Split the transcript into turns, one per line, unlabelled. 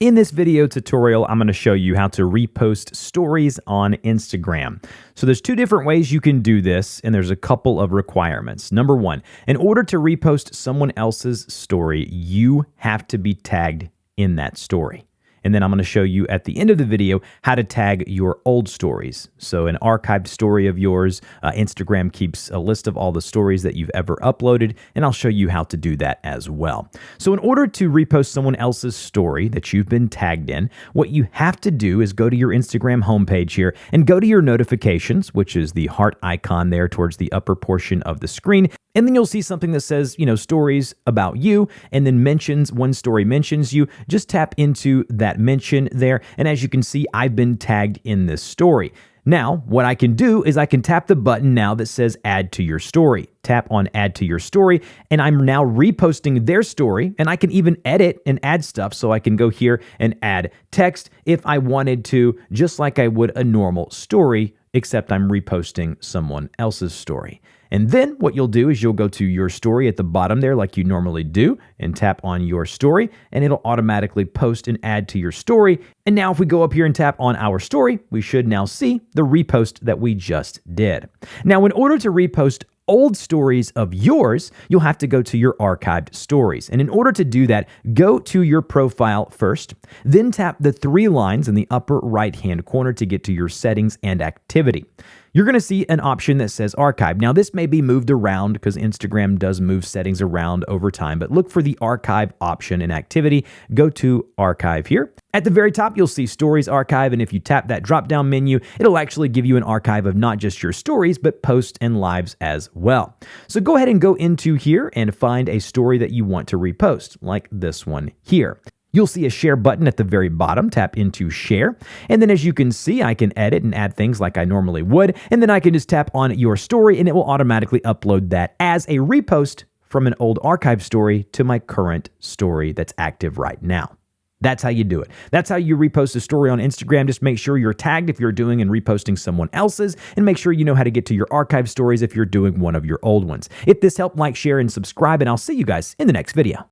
In this video tutorial, I'm going to show you how to repost stories on Instagram. So there's two different ways you can do this, and there's a couple of requirements. Number one, in order to repost someone else's story, you have to be tagged in that story. And then I'm going to show you at the end of the video how to tag your old stories. So an archived story of yours, Instagram keeps a list of all the stories that you've ever uploaded, and I'll show you how to do that as well. So in order to repost someone else's story that you've been tagged in, what you have to do is go to your Instagram homepage here and go to your notifications, which is the heart icon there towards the upper portion of the screen. And then you'll see something that says, stories about you, and then one story mentions you. Just tap into that mention there. And as you can see, I've been tagged in this story. Now, what I can do is I can tap the button now that says add to your story. Tap on add to your story, and I'm now reposting their story, and I can even edit and add stuff. So I can go here and add text if I wanted to, just like I would a normal story, except I'm reposting someone else's story. And then what you'll do is you'll go to your story at the bottom there like you normally do and tap on your story, and it'll automatically post and add to your story. And now if we go up here and tap on our story, we should now see the repost that we just did. Now, in order to repost old stories of yours, you'll have to go to your archived stories. And in order to do that, go to your profile first, then tap the three lines in the upper right-hand corner to get to your settings and activity. You're going to see an option that says archive. Now, this may be moved around because Instagram does move settings around over time, but look for the archive option in activity. Go to archive here. At the very top, you'll see stories archive, and if you tap that drop-down menu, it'll actually give you an archive of not just your stories, but posts and lives as well. So go ahead and go into here and find a story that you want to repost, like this one here. You'll see a share button at the very bottom. Tap into share. And then as you can see, I can edit and add things like I normally would. And then I can just tap on your story and it will automatically upload that as a repost from an old archive story to my current story that's active right now. That's how you do it. That's how you repost a story on Instagram. Just make sure you're tagged if you're doing and reposting someone else's, and make sure you know how to get to your archive stories if you're doing one of your old ones. If this helped, like, share, and subscribe, and I'll see you guys in the next video.